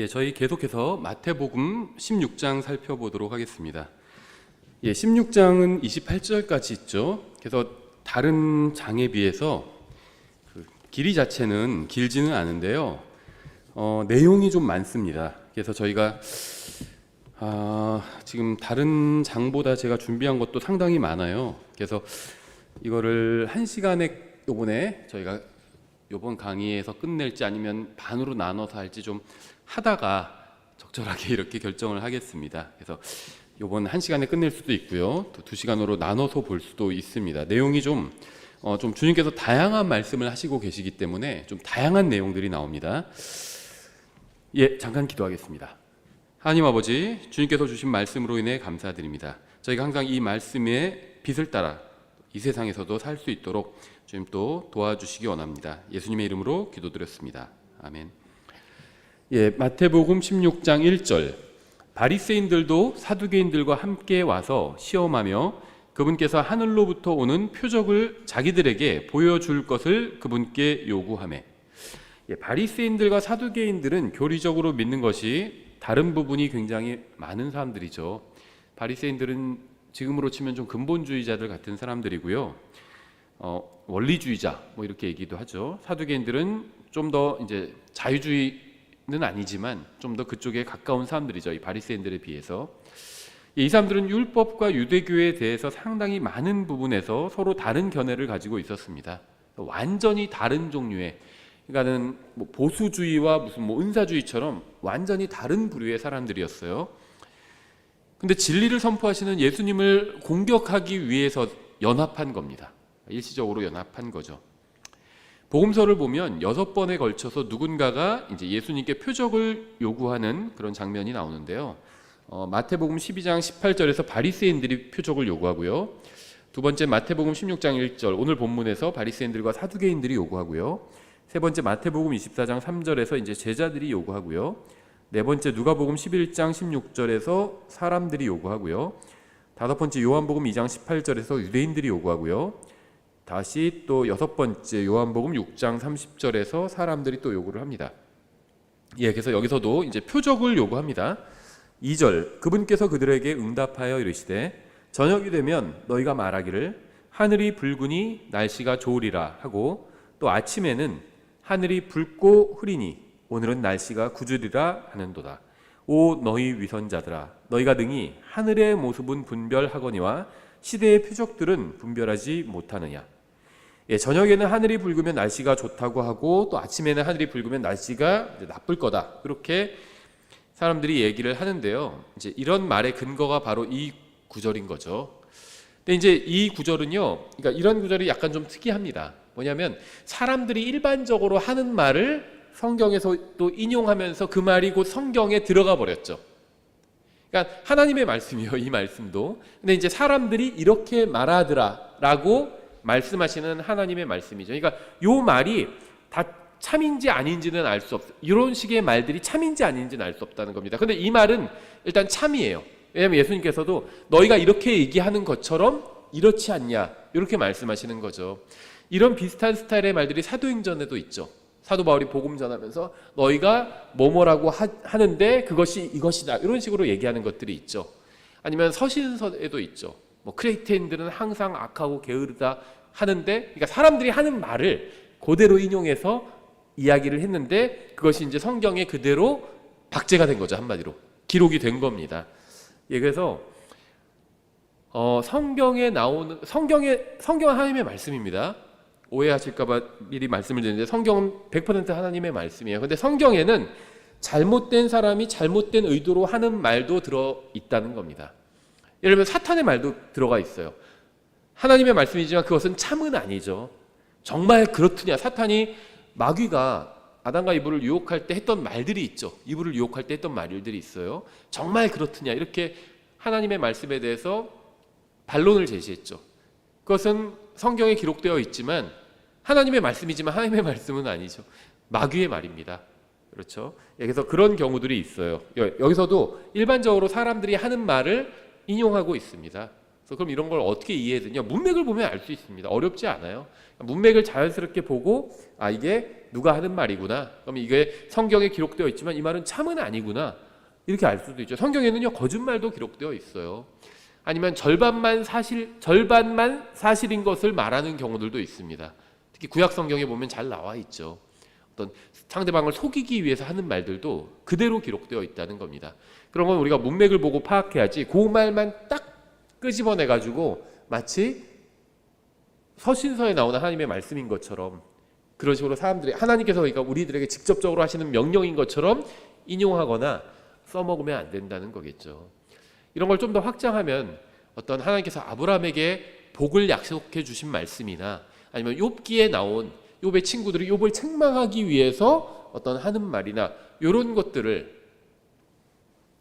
저희 계속해서 마태복음 16장 살펴보도록 하겠습니다. 16장은 28절까지 있죠. 그래서 다른 장에 비해서 길이 자체는 길지는 않은데요. 내용이 좀 많습니다. 그래서 저희가 지금 다른 장보다 제가 준비한 것도 상당히 많아요. 그래서 이거를 1시간에 요번에 저희가 요번 강의에서 끝낼지 아니면 반으로 나눠서 할지 좀 하다가 적절하게 이렇게 결정을 하겠습니다. 그래서 요번 1시간에 끝낼 수도 있고요, 또 2시간으로 나눠서 볼 수도 있습니다. 내용이 좀 주님께서 다양한 말씀을 하시고 계시기 때문에 좀 다양한 내용들이 나옵니다. 잠깐 기도하겠습니다. 하나님 아버지, 주님께서 주신 말씀으로 인해 감사드립니다. 저희가 항상 이 말씀의 빛을 따라 이 세상에서도 살 수 있도록 주님 또 도와주시기 원합니다. 예수님의 이름으로 기도드렸습니다. 아멘. 마태복음 16장 1절, 바리새인들도 사두개인들과 함께 와서 시험하며 그분께서 하늘로부터 오는 표적을 자기들에게 보여줄 것을 그분께 요구하매. 바리새인들과 사두개인들은 교리적으로 믿는 것이 다른 부분이 굉장히 많은 사람들이죠. 바리새인들은 지금으로 치면 좀 근본주의자들 같은 사람들이고요, 원리주의자 이렇게 얘기도 하죠. 사두개인들은 좀 더 이제 자유주의는 아니지만 좀 더 그쪽에 가까운 사람들이죠, 이 바리새인들에 비해서. 이 사람들은 율법과 유대교에 대해서 상당히 많은 부분에서 서로 다른 견해를 가지고 있었습니다. 완전히 다른 종류의, 그러니까는 보수주의와 무슨 은사주의처럼 완전히 다른 부류의 사람들이었어요. 근데 진리를 선포하시는 예수님을 공격하기 위해서 연합한 겁니다. 일시적으로 연합한 거죠. 복음서를 보면 6번에 걸쳐서 누군가가 이제 예수님께 표적을 요구하는 그런 장면이 나오는데요. 마태복음 12장 18절에서 바리새인들이 표적을 요구하고요. 두 번째 마태복음 16장 1절, 오늘 본문에서 바리새인들과 사두개인들이 요구하고요. 세 번째 마태복음 24장 3절에서 이제 제자들이 요구하고요. 네 번째 누가복음 11장 16절에서 사람들이 요구하고요. 다섯 번째 요한복음 2장 18절에서 유대인들이 요구하고요. 다시 또 여섯 번째 요한복음 6장 30절에서 사람들이 또 요구를 합니다. 그래서 여기서도 이제 표적을 요구합니다. 2절, 그분께서 그들에게 응답하여 이르시되 저녁이 되면 너희가 말하기를 하늘이 붉으니 날씨가 좋으리라 하고, 또 아침에는 하늘이 붉고 흐리니 오늘은 날씨가 구주리라 하는도다. 오 너희 위선자들아, 너희가 능히 하늘의 모습은 분별하거니와 시대의 표적들은 분별하지 못하느냐. 저녁에는 하늘이 붉으면 날씨가 좋다고 하고, 또 아침에는 하늘이 붉으면 날씨가 나쁠 거다, 그렇게 사람들이 얘기를 하는데요. 이제 이런 말의 근거가 바로 이 구절인 거죠. 근데 이제 이 구절은요, 그러니까 이런 구절이 약간 좀 특이합니다. 뭐냐면 사람들이 일반적으로 하는 말을 성경에서 또 인용하면서 그 말이 곧 성경에 들어가 버렸죠. 그러니까 하나님의 말씀이요, 이 말씀도. 근데 이제 사람들이 이렇게 말하더라라고 말씀하시는 하나님의 말씀이죠. 그러니까 요 말이 다 참인지 아닌지는 알 수 없어요. 이런 식의 말들이 참인지 아닌지는 알 수 없다는 겁니다. 근데 이 말은 일단 참이에요. 왜냐하면 예수님께서도 너희가 이렇게 얘기하는 것처럼 이렇지 않냐, 이렇게 말씀하시는 거죠. 이런 비슷한 스타일의 말들이 사도행전에도 있죠. 사도 바울이 복음 전하면서 너희가 뭐뭐라고 하는데 그것이 이것이다, 이런 식으로 얘기하는 것들이 있죠. 아니면 서신서에도 있죠. 크레이트인들은 항상 악하고 게으르다 하는데, 그러니까 사람들이 하는 말을 그대로 인용해서 이야기를 했는데 그것이 이제 성경에 그대로 박제가 된 거죠. 한마디로 기록이 된 겁니다. 그래서 성경에 나오는 성경은 하나님의 말씀입니다. 오해하실까봐 미리 말씀을 드리는데 성경은 100% 하나님의 말씀이에요. 근데 성경에는 잘못된 사람이 잘못된 의도로 하는 말도 들어있다는 겁니다. 예를 들면 사탄의 말도 들어가 있어요. 하나님의 말씀이지만 그것은 참은 아니죠. 정말 그렇더냐, 사탄이 마귀가 아담과 이브를 유혹할 때 했던 말들이 있죠. 이브를 유혹할 때 했던 말들이 있어요. 정말 그렇더냐, 이렇게 하나님의 말씀에 대해서 반론을 제시했죠. 그것은 성경에 기록되어 있지만 하나님의 말씀이지만 하나님의 말씀은 아니죠. 마귀의 말입니다. 그렇죠? 그래서 그런 경우들이 있어요. 여기서도 일반적으로 사람들이 하는 말을 인용하고 있습니다. 그래서 그럼 이런 걸 어떻게 이해해야 되냐? 문맥을 보면 알 수 있습니다. 어렵지 않아요. 문맥을 자연스럽게 보고 아 이게 누가 하는 말이구나. 그럼 이게 성경에 기록되어 있지만 이 말은 참은 아니구나. 이렇게 알 수도 있죠. 성경에는요 거짓말도 기록되어 있어요. 아니면 절반만 사실인 것을 말하는 경우들도 있습니다. 특히 구약 성경에 보면 잘 나와 있죠. 어떤 상대방을 속이기 위해서 하는 말들도 그대로 기록되어 있다는 겁니다. 그런 건 우리가 문맥을 보고 파악해야지 그 말만 딱 끄집어내 가지고 마치 서신서에 나오는 하나님의 말씀인 것처럼 그런 식으로 사람들이 하나님께서 그러니까 우리들에게 직접적으로 하시는 명령인 것처럼 인용하거나 써먹으면 안 된다는 거겠죠. 이런 걸 좀 더 확장하면 어떤 하나님께서 아브라함에게 복을 약속해 주신 말씀이나 아니면 욥기에 나온 욥의 친구들이 욥을 책망하기 위해서 어떤 하는 말이나 이런 것들을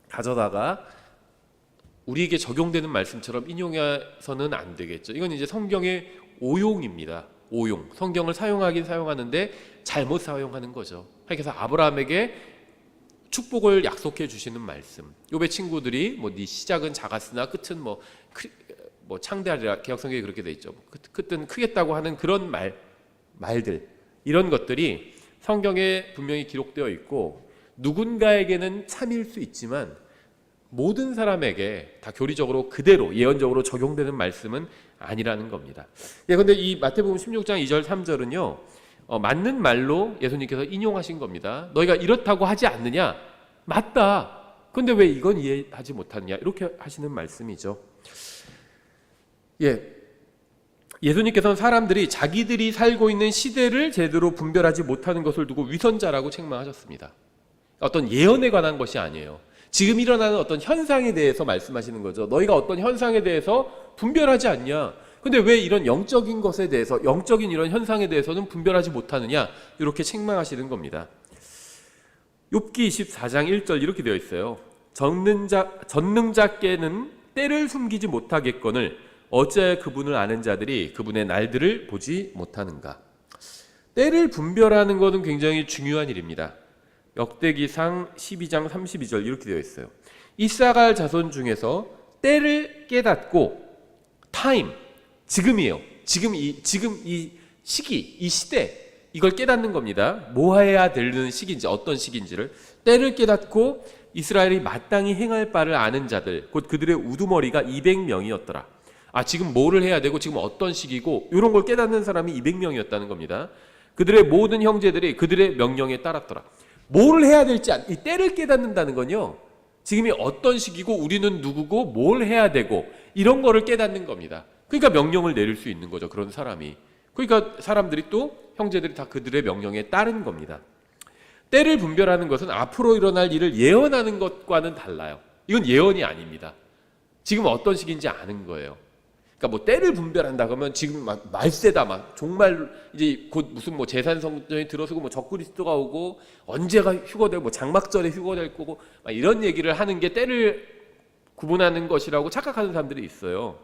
가져다가 우리에게 적용되는 말씀처럼 인용해서는 안 되겠죠. 이건 이제 성경의 오용입니다. 오용. 성경을 사용하긴 사용하는데 잘못 사용하는 거죠. 그래서 아브라함에게 축복을 약속해 주시는 말씀. 욥의 친구들이 뭐 네 시작은 작았으나 끝은 뭐 창대하리라. 개역성경에 그렇게 돼 있죠. 끝은 크겠다고 하는 그런 말들. 이런 것들이 성경에 분명히 기록되어 있고 누군가에게는 참일 수 있지만 모든 사람에게 다 교리적으로 그대로 예언적으로 적용되는 말씀은 아니라는 겁니다. 예, 근데 이 마태복음 16장 2절 3절은요. 맞는 말로 예수님께서 인용하신 겁니다. 너희가 이렇다고 하지 않느냐? 맞다. 근데 왜 이건 이해하지 못하느냐? 이렇게 하시는 말씀이죠. 예. 예수님께서는 사람들이 자기들이 살고 있는 시대를 제대로 분별하지 못하는 것을 두고 위선자라고 책망하셨습니다. 어떤 예언에 관한 것이 아니에요. 지금 일어나는 어떤 현상에 대해서 말씀하시는 거죠. 너희가 어떤 현상에 대해서 분별하지 않냐? 근데 왜 이런 영적인 것에 대해서, 영적인 이런 현상에 대해서는 분별하지 못하느냐? 이렇게 책망하시는 겁니다. 욥기 24장 1절 이렇게 되어 있어요. 전능자께는 때를 숨기지 못하겠거늘 어찌하여 그분을 아는 자들이 그분의 날들을 보지 못하는가? 때를 분별하는 것은 굉장히 중요한 일입니다. 역대기상 12장 32절 이렇게 되어 있어요. 이사갈 자손 중에서 때를 깨닫고 타임, 지금이에요. 지금 이 시기, 이 시대 이걸 깨닫는 겁니다. 뭐 해야 되는 시기인지 어떤 시기인지를 때를 깨닫고 이스라엘이 마땅히 행할 바를 아는 자들 곧 그들의 우두머리가 200명이었더라. 아 지금 뭐를 해야 되고 지금 어떤 시기고 이런 걸 깨닫는 사람이 200명이었다는 겁니다. 그들의 모든 형제들이 그들의 명령에 따랐더라. 뭘 해야 될지 이 때를 깨닫는다는 건요. 지금이 어떤 시기고 우리는 누구고 뭘 해야 되고 이런 거를 깨닫는 겁니다. 그러니까 명령을 내릴 수 있는 거죠. 그런 사람이. 그러니까 사람들이 또 형제들이 다 그들의 명령에 따른 겁니다. 때를 분별하는 것은 앞으로 일어날 일을 예언하는 것과는 달라요. 이건 예언이 아닙니다. 지금 어떤 시기인지 아는 거예요. 그러니까 뭐 때를 분별한다 그러면 지금 막 말세다 막 정말 이제 곧 무슨 뭐 재산 성전이 들어서고 뭐 적그리스도가 오고 언제가 휴거되고 뭐 장막절에 휴거될 거고 막 이런 얘기를 하는 게 때를 구분하는 것이라고 착각하는 사람들이 있어요.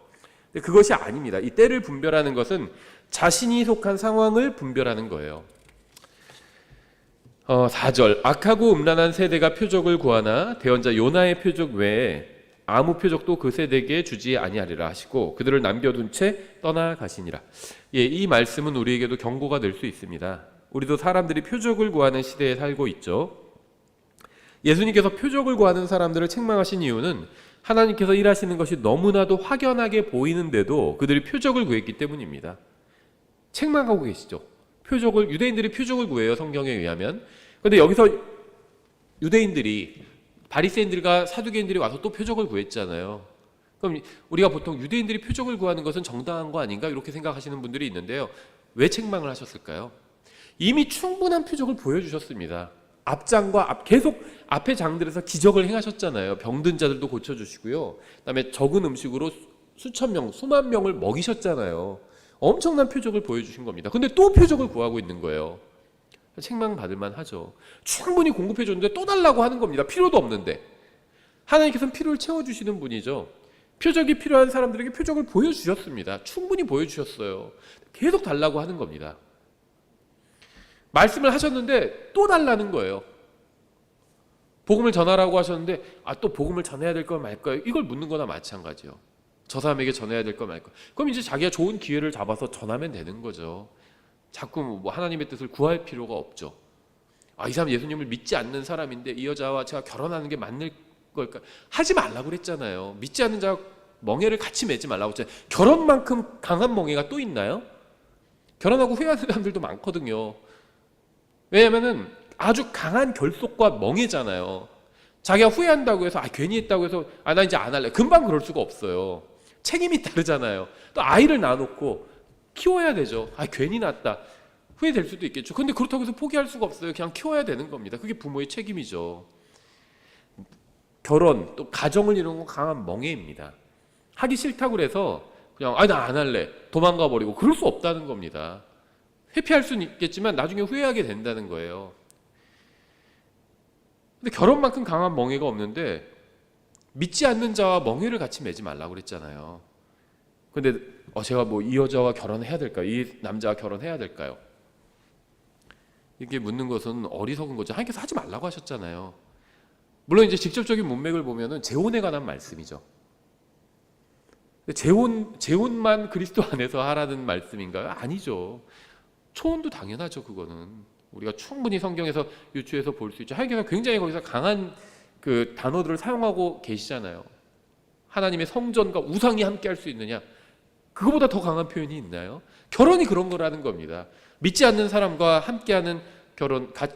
근데 그것이 아닙니다. 이 때를 분별하는 것은 자신이 속한 상황을 분별하는 거예요. 4절 악하고 음란한 세대가 표적을 구하나 대언자 요나의 표적 외에 아무 표적도 그 세대에게 주지 아니하리라 하시고 그들을 남겨둔 채 떠나가시니라. 예, 이 말씀은 우리에게도 경고가 될 수 있습니다. 우리도 사람들이 표적을 구하는 시대에 살고 있죠. 예수님께서 표적을 구하는 사람들을 책망하신 이유는 하나님께서 일하시는 것이 너무나도 확연하게 보이는데도 그들이 표적을 구했기 때문입니다. 책망하고 계시죠. 유대인들이 표적을 구해요. 성경에 의하면. 그런데 여기서 유대인들이 바리새인들과 사두개인들이 와서 또 표적을 구했잖아요. 그럼 우리가 보통 유대인들이 표적을 구하는 것은 정당한 거 아닌가 이렇게 생각하시는 분들이 있는데요. 왜 책망을 하셨을까요? 이미 충분한 표적을 보여주셨습니다. 앞장과 계속 앞에 장들에서 기적을 행하셨잖아요. 병든 자들도 고쳐주시고요. 그다음에 적은 음식으로 수천 명, 수만 명을 먹이셨잖아요. 엄청난 표적을 보여주신 겁니다. 근데 또 표적을 구하고 있는 거예요. 책망받을 만하죠. 충분히 공급해 줬는데 또 달라고 하는 겁니다. 필요도 없는데. 하나님께서는 필요를 채워주시는 분이죠. 표적이 필요한 사람들에게 표적을 보여주셨습니다. 충분히 보여주셨어요. 계속 달라고 하는 겁니다. 말씀을 하셨는데 또 달라는 거예요. 복음을 전하라고 하셨는데 또 복음을 전해야 될 걸 말까요? 이걸 묻는 거나 마찬가지요. 저 사람에게 전해야 될 거 말 거. 그럼 이제 자기가 좋은 기회를 잡아서 전하면 되는 거죠. 자꾸 뭐 하나님의 뜻을 구할 필요가 없죠. 이 사람 예수님을 믿지 않는 사람인데 이 여자와 제가 결혼하는 게 맞는 걸까? 하지 말라고 그랬잖아요. 믿지 않는 자와 멍해를 같이 맺지 말라고 했잖아요. 결혼만큼 강한 멍해가 또 있나요? 결혼하고 후회하는 사람들도 많거든요. 왜냐면은 아주 강한 결속과 멍해잖아요. 자기가 후회한다고 해서 괜히 했다고 해서 나 이제 안 할래. 금방 그럴 수가 없어요. 책임이 다르잖아요. 또 아이를 낳아놓고 키워야 되죠. 괜히 낳았다. 후회될 수도 있겠죠. 근데 그렇다고 해서 포기할 수가 없어요. 그냥 키워야 되는 겁니다. 그게 부모의 책임이죠. 결혼 또 가정을 이루는 건 강한 멍해입니다. 하기 싫다고 그래서 그냥 나 안 할래. 도망가 버리고 그럴 수 없다는 겁니다. 회피할 수는 있겠지만 나중에 후회하게 된다는 거예요. 근데 결혼만큼 강한 멍해가 없는데 믿지 않는 자와 멍해를 같이 맺지 말라고 그랬잖아요. 근데 제가 뭐 이 여자와 결혼해야 될까요? 이 남자와 결혼해야 될까요? 이렇게 묻는 것은 어리석은 거죠. 하나님께서 하지 말라고 하셨잖아요. 물론 이제 직접적인 문맥을 보면은 재혼에 관한 말씀이죠. 재혼만 그리스도 안에서 하라는 말씀인가요? 아니죠. 초혼도 당연하죠. 그거는 우리가 충분히 성경에서 유추해서 볼 수 있죠. 하나님께서 굉장히 거기서 강한 그 단어들을 사용하고 계시잖아요. 하나님의 성전과 우상이 함께할 수 있느냐? 그거보다 더 강한 표현이 있나요? 결혼이 그런 거라는 겁니다. 믿지 않는 사람과 함께하는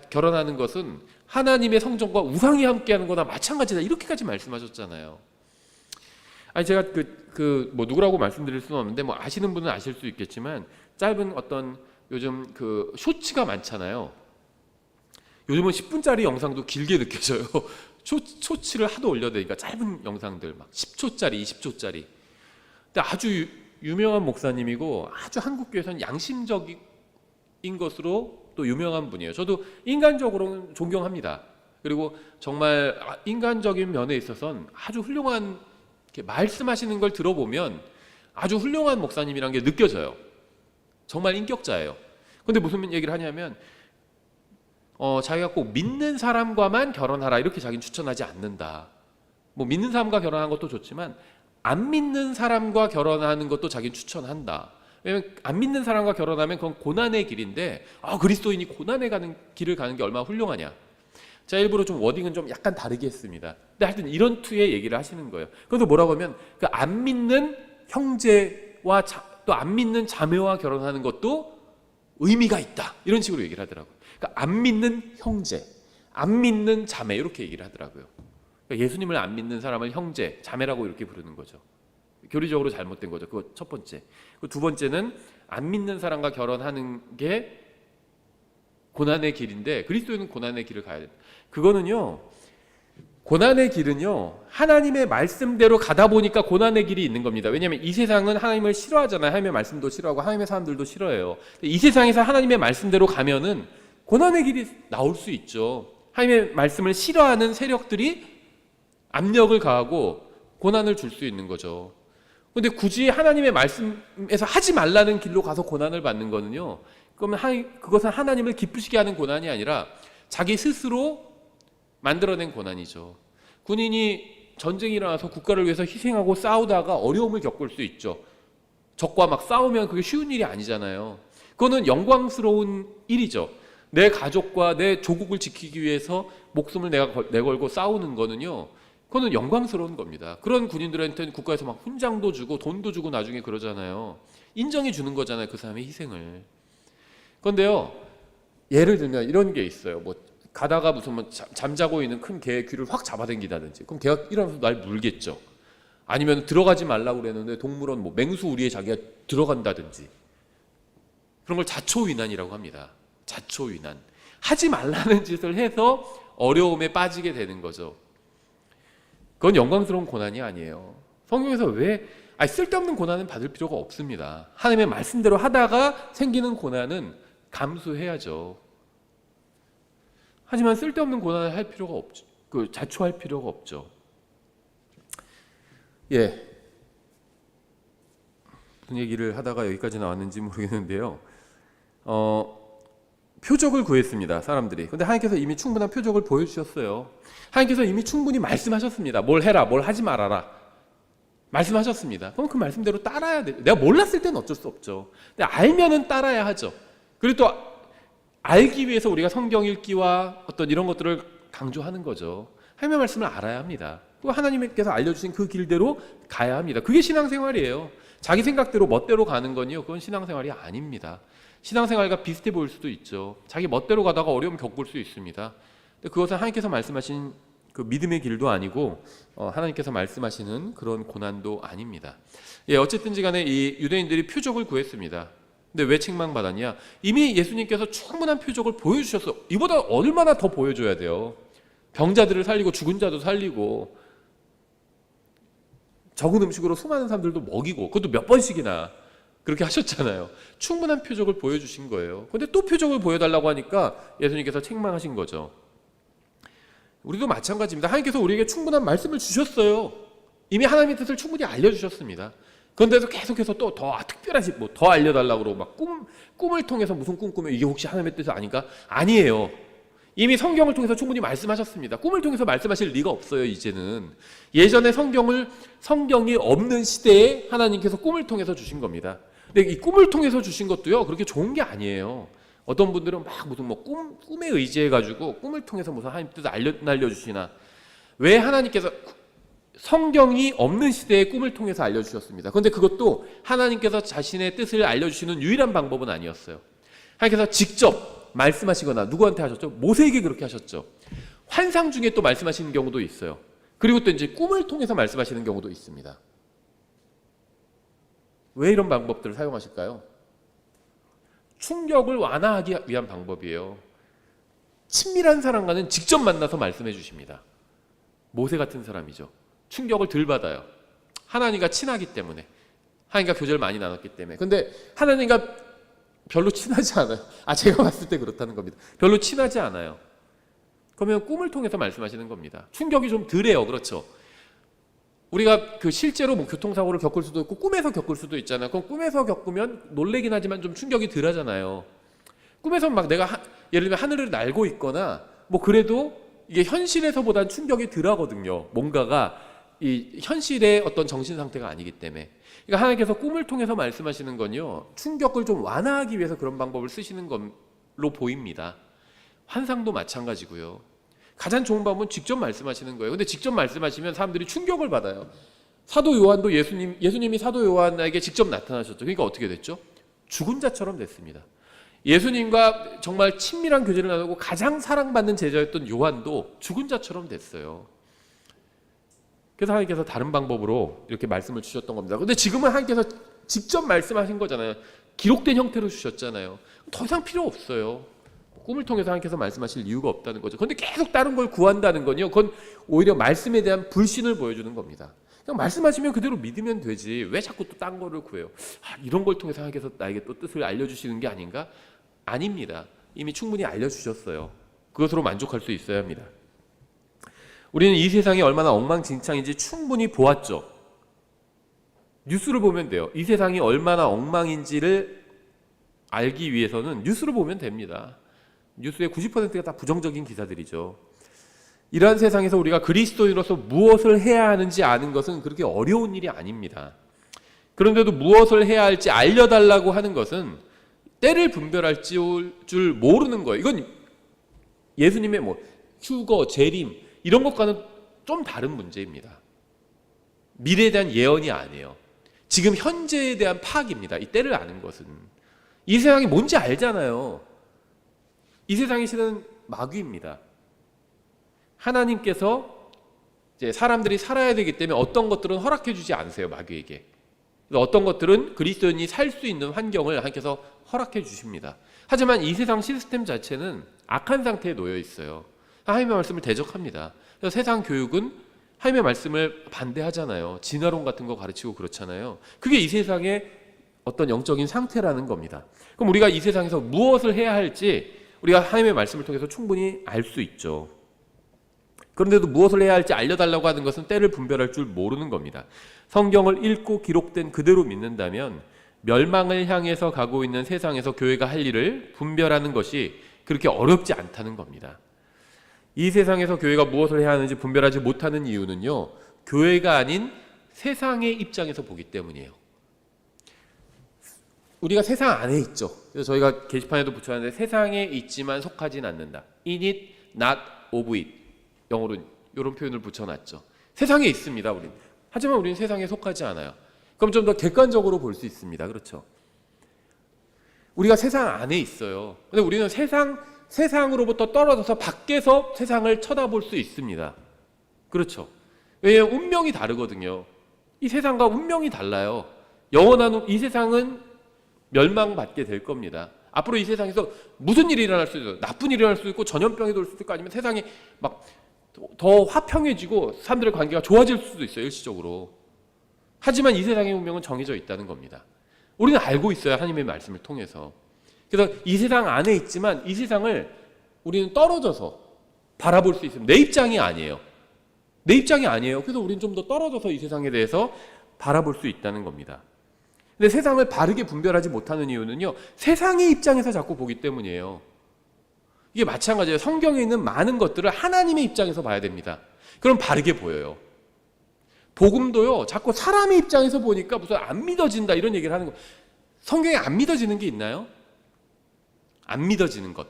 결혼하는 것은 하나님의 성전과 우상이 함께하는 거나 마찬가지다. 이렇게까지 말씀하셨잖아요. 제가 뭐 누구라고 말씀드릴 수는 없는데 뭐 아시는 분은 아실 수 있겠지만 짧은 어떤 요즘 그 쇼츠가 많잖아요. 요즘은 10분짜리 영상도 길게 느껴져요. 쇼츠를 하도 올려대니까 짧은 영상들 막 10초짜리, 20초짜리. 근데 아주 유명한 목사님이고 아주 한국교회에서는 양심적인 것으로 또 유명한 분이에요. 저도 인간적으로는 존경합니다. 그리고 정말 인간적인 면에 있어서는 아주 훌륭한, 말씀하시는 걸 들어보면 아주 훌륭한 목사님이라는 게 느껴져요. 정말 인격자예요. 근데 무슨 얘기를 하냐면 자기가 꼭 믿는 사람과만 결혼하라 이렇게 자기는 추천하지 않는다. 뭐 믿는 사람과 결혼하는 것도 좋지만 안 믿는 사람과 결혼하는 것도 자기는 추천한다. 왜냐면 안 믿는 사람과 결혼하면 그건 고난의 길인데 그리스도인이 고난에 가는 길을 가는 게 얼마나 훌륭하냐. 자, 일부러 좀 워딩은 좀 약간 다르게 했습니다. 근데 하여튼 이런 투의 얘기를 하시는 거예요. 그래서 뭐라고 하면 그 안 믿는 형제와 또 안 믿는 자매와 결혼하는 것도 의미가 있다. 이런 식으로 얘기를 하더라고요. 그러니까 안 믿는 형제, 안 믿는 자매 이렇게 얘기를 하더라고요. 그러니까 예수님을 안 믿는 사람을 형제, 자매라고 이렇게 부르는 거죠. 교리적으로 잘못된 거죠. 그거 첫 번째. 두 번째는 안 믿는 사람과 결혼하는 게 고난의 길인데 그리스도인은 고난의 길을 가야 된다. 그거는요. 고난의 길은요. 하나님의 말씀대로 가다 보니까 고난의 길이 있는 겁니다. 왜냐하면 이 세상은 하나님을 싫어하잖아요. 하나님의 말씀도 싫어하고 하나님의 사람들도 싫어해요. 이 세상에서 하나님의 말씀대로 가면은 고난의 길이 나올 수 있죠. 하나님의 말씀을 싫어하는 세력들이 압력을 가하고 고난을 줄 수 있는 거죠. 근데 굳이 하나님의 말씀에서 하지 말라는 길로 가서 고난을 받는 거는요. 그러면 그것은 하나님을 기쁘시게 하는 고난이 아니라 자기 스스로 만들어낸 고난이죠. 군인이 전쟁이 일어나서 국가를 위해서 희생하고 싸우다가 어려움을 겪을 수 있죠. 적과 막 싸우면 그게 쉬운 일이 아니잖아요. 그거는 영광스러운 일이죠. 내 가족과 내 조국을 지키기 위해서 목숨을 내걸고 싸우는 거는요. 그거는 영광스러운 겁니다. 그런 군인들한테는 국가에서 막 훈장도 주고 돈도 주고 나중에 그러잖아요. 인정해 주는 거잖아요. 그 사람의 희생을. 그런데요. 예를 들면 이런 게 있어요. 뭐 가다가 무슨 잠자고 있는 큰 개의 귀를 확 잡아당기다든지 그럼 걔가 일어나서 날 물겠죠. 아니면 들어가지 말라고 그랬는데 동물원 뭐 맹수 우리에 자기가 들어간다든지 그런 걸 자초위난이라고 합니다. 자초위난. 하지 말라는 짓을 해서 어려움에 빠지게 되는 거죠. 그건 영광스러운 고난이 아니에요. 성경에서 왜 쓸데없는 고난은 받을 필요가 없습니다. 하나님의 말씀대로 하다가 생기는 고난은 감수해야죠. 하지만 쓸데없는 고난을 할 필요가 없죠. 자초할 필요가 없죠. 예. 무슨 얘기를 하다가 여기까지 나왔는지 모르겠는데요. 표적을 구했습니다. 사람들이. 근데 하나님께서 이미 충분한 표적을 보여주셨어요. 하나님께서 이미 충분히 말씀하셨습니다. 뭘 해라, 뭘 하지 말아라. 말씀하셨습니다. 그럼 그 말씀대로 따라야 돼요. 내가 몰랐을 때는 어쩔 수 없죠. 근데 알면은 따라야 하죠. 그리고 또 알기 위해서 우리가 성경 읽기와 어떤 이런 것들을 강조하는 거죠. 하나님의 말씀을 알아야 합니다. 또 하나님께서 알려주신 그 길대로 가야 합니다. 그게 신앙생활이에요. 자기 생각대로 멋대로 가는 건요, 그건 신앙생활이 아닙니다. 신앙생활과 비슷해 보일 수도 있죠. 자기 멋대로 가다가 어려움 겪을 수 있습니다. 근데 그것은 하나님께서 말씀하신 그 믿음의 길도 아니고 하나님께서 말씀하시는 그런 고난도 아닙니다. 예, 어쨌든지 간에 이 유대인들이 표적을 구했습니다. 근데 왜 책망받았냐? 이미 예수님께서 충분한 표적을 보여주셨어. 이보다 얼마나 더 보여줘야 돼요. 병자들을 살리고 죽은 자도 살리고 적은 음식으로 수많은 사람들도 먹이고, 그것도 몇 번씩이나 그렇게 하셨잖아요. 충분한 표적을 보여주신 거예요. 근데 또 표적을 보여달라고 하니까 예수님께서 책망하신 거죠. 우리도 마찬가지입니다. 하나님께서 우리에게 충분한 말씀을 주셨어요. 이미 하나님의 뜻을 충분히 알려주셨습니다. 그런데도 계속해서 또 더 특별하지, 뭐 더 알려달라고 그러고 막 꿈을 통해서 무슨 꿈 꾸면 이게 혹시 하나님의 뜻이 아닌가? 아니에요. 이미 성경을 통해서 충분히 말씀하셨습니다. 꿈을 통해서 말씀하실 리가 없어요, 이제는. 예전에 성경이 없는 시대에 하나님께서 꿈을 통해서 주신 겁니다. 근데 이 꿈을 통해서 주신 것도요, 그렇게 좋은 게 아니에요. 어떤 분들은 막 무슨 꿈에 의지해가지고 꿈을 통해서 무슨 하나님 뜻을 알려주시나. 왜 하나님께서 성경이 없는 시대에 꿈을 통해서 알려주셨습니다. 그런데 그것도 하나님께서 자신의 뜻을 알려주시는 유일한 방법은 아니었어요. 하나님께서 직접 말씀하시거나 누구한테 하셨죠? 모세에게 그렇게 하셨죠. 환상 중에 또 말씀하시는 경우도 있어요. 그리고 또 이제 꿈을 통해서 말씀하시는 경우도 있습니다. 왜 이런 방법들을 사용하실까요? 충격을 완화하기 위한 방법이에요. 친밀한 사람과는 직접 만나서 말씀해 주십니다. 모세 같은 사람이죠. 충격을 덜 받아요. 하나님과 친하기 때문에. 하나님과 교제를 많이 나눴기 때문에. 근데 하나님과 별로 친하지 않아요. 제가 봤을 때 그렇다는 겁니다. 별로 친하지 않아요. 그러면 꿈을 통해서 말씀하시는 겁니다. 충격이 좀 덜해요. 그렇죠? 우리가 그 실제로 뭐 교통사고를 겪을 수도 있고 꿈에서 겪을 수도 있잖아요. 그럼 꿈에서 겪으면 놀래긴 하지만 좀 충격이 덜 하잖아요. 꿈에서 막 내가 예를 들면 하늘을 날고 있거나 뭐 그래도 이게 현실에서보단 충격이 덜 하거든요. 뭔가가 이 현실의 어떤 정신 상태가 아니기 때문에. 그러니까 하나님께서 꿈을 통해서 말씀하시는 건요, 충격을 좀 완화하기 위해서 그런 방법을 쓰시는 걸로 보입니다. 환상도 마찬가지고요. 가장 좋은 방법은 직접 말씀하시는 거예요. 근데 직접 말씀하시면 사람들이 충격을 받아요. 사도 요한도 예수님이 사도 요한에게 직접 나타나셨죠. 그러니까 어떻게 됐죠? 죽은 자처럼 됐습니다. 예수님과 정말 친밀한 교제를 나누고 가장 사랑받는 제자였던 요한도 죽은 자처럼 됐어요. 그래서 하나님께서 다른 방법으로 이렇게 말씀을 주셨던 겁니다. 근데 지금은 하나님께서 직접 말씀하신 거잖아요. 기록된 형태로 주셨잖아요. 더 이상 필요 없어요. 꿈을 통해서 하나님께서 말씀하실 이유가 없다는 거죠. 그런데 계속 다른 걸 구한다는 건요, 그건 오히려 말씀에 대한 불신을 보여주는 겁니다. 그냥 말씀하시면 그대로 믿으면 되지 왜 자꾸 또 딴 거를 구해요? 이런 걸 통해서 하나님께서 나에게 또 뜻을 알려주시는 게 아닌가? 아닙니다. 이미 충분히 알려주셨어요. 그것으로 만족할 수 있어야 합니다. 우리는 이 세상이 얼마나 엉망진창인지 충분히 보았죠. 뉴스를 보면 돼요. 이 세상이 얼마나 엉망인지를 알기 위해서는 뉴스를 보면 됩니다. 뉴스의 90%가 다 부정적인 기사들이죠. 이러한 세상에서 우리가 그리스도인으로서 무엇을 해야 하는지 아는 것은 그렇게 어려운 일이 아닙니다. 그런데도 무엇을 해야 할지 알려달라고 하는 것은 때를 분별할 줄 모르는 거예요. 이건 예수님의 휴거, 재림 이런 것과는 좀 다른 문제입니다. 미래에 대한 예언이 아니에요. 지금 현재에 대한 파악입니다. 이 때를 아는 것은. 이 세상이 뭔지 알잖아요. 이 세상의 신은 마귀입니다. 하나님께서 이제 사람들이 살아야 되기 때문에 어떤 것들은 허락해 주지 않으세요, 마귀에게. 어떤 것들은 그리스도인이 살 수 있는 환경을 하나님께서 허락해 주십니다. 하지만 이 세상 시스템 자체는 악한 상태에 놓여 있어요. 하나님의 말씀을 대적합니다. 그래서 세상 교육은 하나님의 말씀을 반대하잖아요. 진화론 같은 거 가르치고 그렇잖아요. 그게 이 세상의 어떤 영적인 상태라는 겁니다. 그럼 우리가 이 세상에서 무엇을 해야 할지 우리가 하나님의 말씀을 통해서 충분히 알 수 있죠. 그런데도 무엇을 해야 할지 알려달라고 하는 것은 때를 분별할 줄 모르는 겁니다. 성경을 읽고 기록된 그대로 믿는다면 멸망을 향해서 가고 있는 세상에서 교회가 할 일을 분별하는 것이 그렇게 어렵지 않다는 겁니다. 이 세상에서 교회가 무엇을 해야 하는지 분별하지 못하는 이유는요, 교회가 아닌 세상의 입장에서 보기 때문이에요. 우리가 세상 안에 있죠. 그래서 저희가 게시판에도 붙여놨는데 세상에 있지만 속하진 않는다. In it, not of it. 영어로 이런 표현을 붙여놨죠. 세상에 있습니다, 우리는. 하지만 우리는 세상에 속하지 않아요. 그럼 좀 더 객관적으로 볼 수 있습니다. 그렇죠? 우리가 세상 안에 있어요. 근데 우리는 세상으로부터 떨어져서 밖에서 세상을 쳐다볼 수 있습니다. 그렇죠? 왜냐하면 운명이 다르거든요. 이 세상과 운명이 달라요. 영원한 이 세상은 멸망받게 될 겁니다. 앞으로 이 세상에서 무슨 일이 일어날 수도 있어요. 나쁜 일이 일어날 수도 있고 전염병이 돌 수도 있고 아니면 세상이 막 더 화평해지고 사람들의 관계가 좋아질 수도 있어요. 일시적으로. 하지만 이 세상의 운명은 정해져 있다는 겁니다. 우리는 알고 있어요. 하나님의 말씀을 통해서. 그래서 이 세상 안에 있지만 이 세상을 우리는 떨어져서 바라볼 수 있습니다. 내 입장이 아니에요. 내 입장이 아니에요. 그래서 우리는 좀 더 떨어져서 이 세상에 대해서 바라볼 수 있다는 겁니다. 근데 세상을 바르게 분별하지 못하는 이유는요, 세상의 입장에서 자꾸 보기 때문이에요. 이게 마찬가지예요. 성경에 있는 많은 것들을 하나님의 입장에서 봐야 됩니다. 그럼 바르게 보여요. 복음도요, 자꾸 사람의 입장에서 보니까 무슨 안 믿어진다 이런 얘기를 하는 거예요. 성경에 안 믿어지는 게 있나요? 안 믿어지는 것.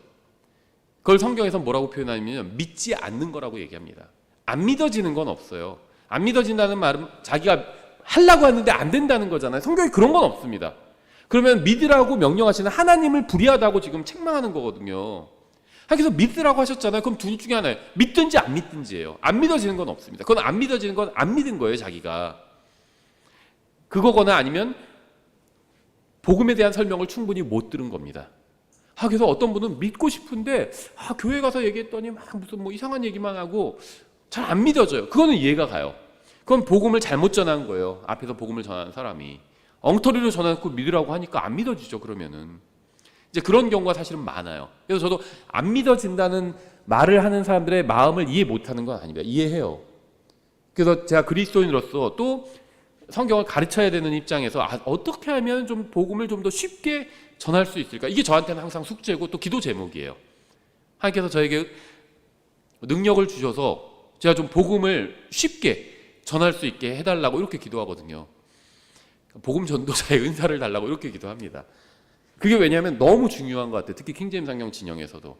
그걸 성경에서 뭐라고 표현하냐면 믿지 않는 거라고 얘기합니다. 안 믿어지는 건 없어요. 안 믿어진다는 말은 자기가 하려고 하는데 안 된다는 거잖아요. 성경에 그런 건 없습니다. 그러면 믿으라고 명령하시는 하나님을 불의하다고 지금 책망하는 거거든요. 하나님께서 믿으라고 하셨잖아요. 그럼 둘 중에 하나예요. 믿든지 안 믿든지예요. 안 믿어지는 건 없습니다. 그건 안 믿어지는 건 안 믿은 거예요, 자기가. 그거거나 아니면 복음에 대한 설명을 충분히 못 들은 겁니다. 그래서 어떤 분은 믿고 싶은데 교회 가서 얘기했더니 막 무슨 뭐 이상한 얘기만 하고 잘 안 믿어져요. 그거는 이해가 가요. 그건 복음을 잘못 전한 거예요. 앞에서 복음을 전하는 사람이 엉터리로 전해놓고 믿으라고 하니까 안 믿어지죠. 그러면은 이제 그런 경우가 사실은 많아요. 그래서 저도 안 믿어진다는 말을 하는 사람들의 마음을 이해 못하는 건 아닙니다. 이해해요. 그래서 제가 그리스도인으로서 또 성경을 가르쳐야 되는 입장에서 어떻게 하면 좀 복음을 좀 더 쉽게 전할 수 있을까? 이게 저한테는 항상 숙제고 또 기도 제목이에요. 하나님께서 저에게 능력을 주셔서 제가 좀 복음을 쉽게 전할 수 있게 해달라고 이렇게 기도하거든요. 복음 전도자의 은사를 달라고 이렇게 기도합니다. 그게 왜냐하면 너무 중요한 것 같아요. 특히 킹제임스 성경 진영에서도.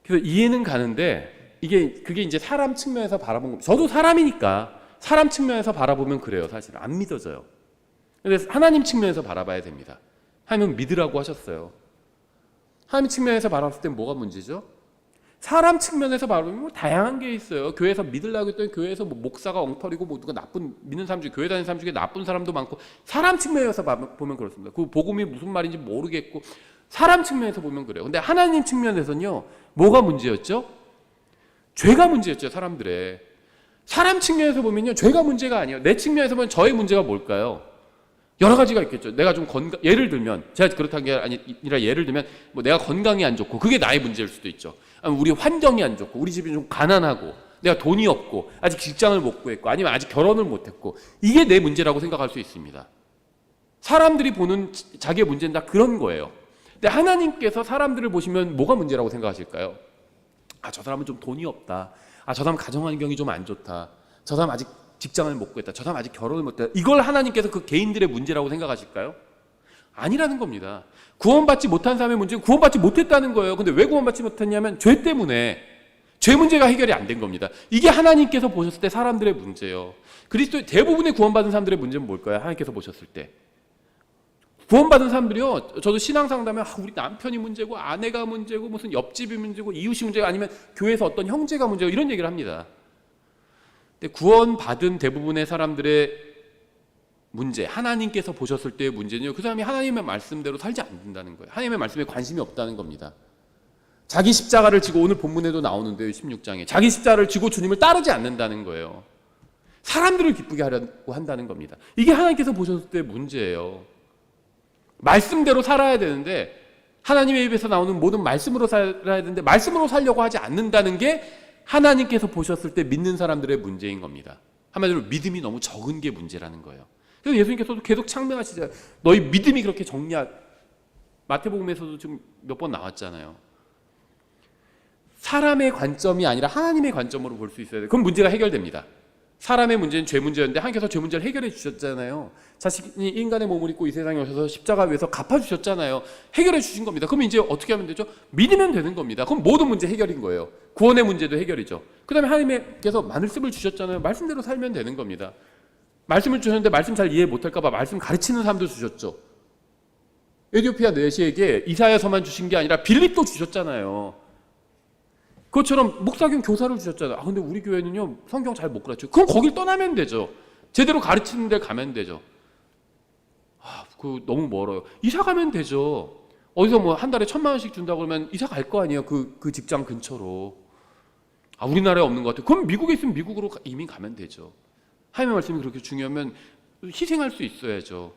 그래서 이해는 가는데 그게 이제 사람 측면에서 바라본 겁니다. 저도 사람이니까 사람 측면에서 바라보면 그래요. 사실 안 믿어져요. 그래서 하나님 측면에서 바라봐야 됩니다. 하나님은 믿으라고 하셨어요. 하나님 측면에서 바라봤을 때 뭐가 문제죠? 사람 측면에서 바라보면 뭐 다양한 게 있어요. 교회에서 믿으려고 했더니 교회에서 뭐 목사가 엉터리고 뭐 누가 나쁜 믿는 사람 중에 교회 다니는 사람 중에 나쁜 사람도 많고 사람 측면에서 보면 그렇습니다. 그 복음이 무슨 말인지 모르겠고 사람 측면에서 보면 그래요. 근데 하나님 측면에서는요. 뭐가 문제였죠? 죄가 문제였죠. 사람들의. 사람 측면에서 보면요. 죄가 문제가 아니에요. 내 측면에서 보면 저의 문제가 뭘까요? 여러 가지가 있겠죠. 내가 좀 예를 들면 제가 그렇다는 게 아니라 예를 들면 뭐 내가 건강이 안 좋고 그게 나의 문제일 수도 있죠. 아니면 우리 환경이 안 좋고 우리 집이 좀 가난하고 내가 돈이 없고 아직 직장을 못 구했고 아니면 아직 결혼을 못 했고 이게 내 문제라고 생각할 수 있습니다. 사람들이 보는 자기의 문제는 다 그런 거예요. 근데 하나님께서 사람들을 보시면 뭐가 문제라고 생각하실까요? 저 사람은 좀 돈이 없다. 저 사람 가정 환경이 좀 안 좋다. 저 사람 아직 직장을 못 구했다. 저 사람 아직 결혼을 못 했다. 이걸 하나님께서 그 개인들의 문제라고 생각하실까요? 아니라는 겁니다. 구원받지 못한 사람의 문제는 구원받지 못했다는 거예요. 근데 왜 구원받지 못했냐면 죄 때문에. 죄 문제가 해결이 안 된 겁니다. 이게 하나님께서 보셨을 때 사람들의 문제예요. 그리스도의 대부분의 구원받은 사람들의 문제는 뭘까요? 하나님께서 보셨을 때. 구원받은 사람들이요. 저도 신앙 상담에 우리 남편이 문제고 아내가 문제고 무슨 옆집이 문제고 이웃이 문제고 아니면 교회에서 어떤 형제가 문제고 이런 얘기를 합니다. 근데 구원받은 대부분의 사람들의 문제, 하나님께서 보셨을 때의 문제는요. 그 사람이 하나님의 말씀대로 살지 않는다는 거예요. 하나님의 말씀에 관심이 없다는 겁니다. 자기 십자가를 지고 오늘 본문에도 나오는데요. 16장에. 자기 십자가를 지고 주님을 따르지 않는다는 거예요. 사람들을 기쁘게 하려고 한다는 겁니다. 이게 하나님께서 보셨을 때의 문제예요. 말씀대로 살아야 되는데 하나님의 입에서 나오는 모든 말씀으로 살아야 되는데 말씀으로 살려고 하지 않는다는 게 하나님께서 보셨을 때 믿는 사람들의 문제인 겁니다. 한마디로 믿음이 너무 적은 게 문제라는 거예요. 그래서 예수님께서도 계속 창명하시잖아요. 너희 믿음이 그렇게 적냐? 마태복음에서도 지금 몇 번 나왔잖아요. 사람의 관점이 아니라 하나님의 관점으로 볼 수 있어야 돼요. 그럼 문제가 해결됩니다. 사람의 문제는 죄 문제였는데 하나님께서 죄 문제를 해결해 주셨잖아요. 자신이 인간의 몸을 입고 이 세상에 오셔서 십자가 위에서 갚아주셨잖아요. 해결해 주신 겁니다. 그럼 이제 어떻게 하면 되죠? 믿으면 되는 겁니다. 그럼 모든 문제 해결인 거예요. 구원의 문제도 해결이죠. 그 다음에 하나님께서 말씀을 주셨잖아요. 말씀대로 살면 되는 겁니다. 말씀을 주셨는데 말씀 잘 이해 못할까 봐 말씀 가르치는 사람도 주셨죠. 에디오피아 내시에게 이사야서만 주신 게 아니라 빌립도 주셨잖아요. 그것처럼 목사경 교사를 주셨잖아요. 근데 우리 교회는요 성경 잘 못 가르쳐요. 그럼 거길 떠나면 되죠. 제대로 가르치는 데 가면 되죠. 너무 멀어요. 이사 가면 되죠. 어디서 뭐 한 달에 1,000,000원씩 준다고 그러면 이사 갈 거 아니에요. 그 직장 근처로. 우리나라에 없는 것 같아요. 그럼 미국에 있으면 미국으로 이민 가면 되죠. 하나님의 말씀이 그렇게 중요하면 희생할 수 있어야죠.